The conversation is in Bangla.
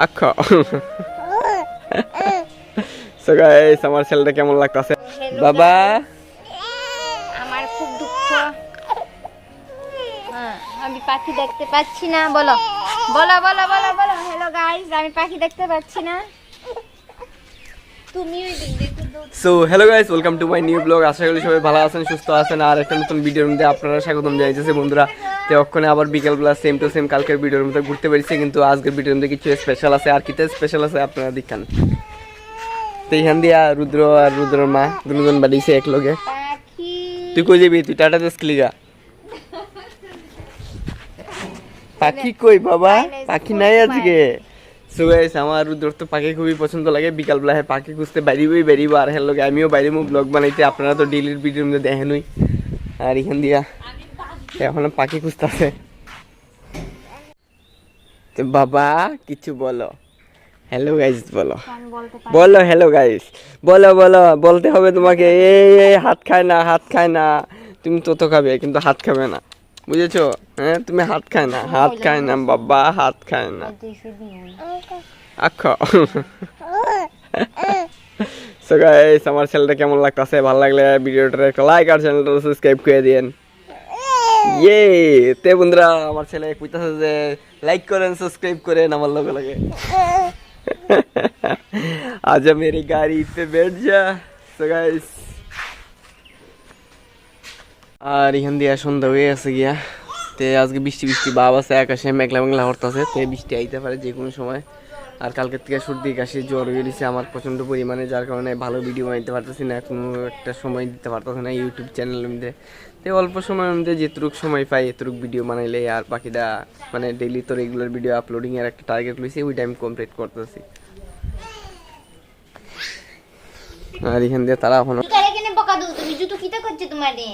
আচ্ছা সো গাইস আমার ছেলেটা কেমন লাগতাছে বাবা? আমার খুব দুঃখ, আমি পাখি দেখতে পাচ্ছি না। বলো বলো বলো বলো বলো হ্যালো গাইস, আমি পাখি দেখতে পাচ্ছি না। তুমিও so hello guys, welcome to my new blog. আশা করি সবাই ভালো আছেন, সুস্থ আছেন। আর একটা নতুন ভিডিওর মধ্যে আপনারা স্বাগতম জানাইতেছি বন্ধুরা। তো ওখানে আবার বিকেলবেলা সেম টু সেম কালকের ভিডিওর মধ্যে ঘুরতে পেরেছি, কিন্তু আজকের ভিডিওর মধ্যে কিছু স্পেশাল আছে। আর কিতে স্পেশাল আছে আপনারা দেখেন। তো এইখান দিয়া রুদ্র আর রুদ্রর মা দুজন বাড়িছে এক লগে। পাখি তুই কই যাবি? তুই টাটা দেশ ক্লিগা। পাখি কই বাবা? পাখি নাই আজকে। সো গাইস আমার রুদ্র তো পাখি খুবই পছন্দ লাগে। বিকালবেলা পাখি খুঁজতে বেরিব আর হের লগে আমিও বাইরেমু ব্লগ বানাইতে। আপনারা তো ডেইলির ভিডিওর মধ্যে দেখেনই। আর এখান দিয়া এখন পাখি খুঁজতেছে। তো বাবা কিছু বলো, হ্যালো গাইস বলো, বলো হ্যালো গাইস, বলো বলো, বলতে হবে তোমাকে। এই হাত খায় না, হাত খায় না। তুমি তো খাবে কিন্তু হাত খাবে না, বুঝেছো? হ্যাঁ তুমি হাত খায় না, হাত খায় না বাবা, হাত খায় না। আচ্ছা সো গাইস আমার ছেলেটা কেমন লাগতাছে? ভালো লাগলে ভিডিওটা একটা লাইক আর চ্যানেলটা সাবস্ক্রাইব করে দিয়েন। ইয়ে তে বন্ধুরা আমার ছেলে কইতাছে যে লাইক করেন, সাবস্ক্রাইব করেন আমার লগে লগে। आजा मेरी गाड़ी पे बैठ जा। सो गाइस আর এখান দিয়ে সন্ধ্যা হয়ে আছে গিয়া। তে আজকে বৃষ্টি বৃষ্টি ভাব আছে, আকাশে মেঘলা মেঘলা হরতাছে। তে বৃষ্টি আইতে পারে যে কোনো সময়। আর কালকের থেকে সর্দি কাশি জ্বর হয়ে গেছে আমার প্রচণ্ড পরিমাণে, যার কারণে ভালো ভিডিও বানাইতে পারতেছি না, কোনো একটা সময় দিতে পারতেছি না ইউটিউব চ্যানেলের মধ্যে। তো অল্প সময়ের মধ্যে যেটুক সময় পাই এতটুক ভিডিও বানাইলে আর বাকিটা মানে ডেইলি তো রেগুলার ভিডিও আপলোডিংয়ের একটা টার্গেট লইছি, ওই টাইম কমপ্লিট করতেছি। আর এখান দিয়ে তারা এখনো বকা দাও, তুমি জুতো কিটা করছে তোমারে?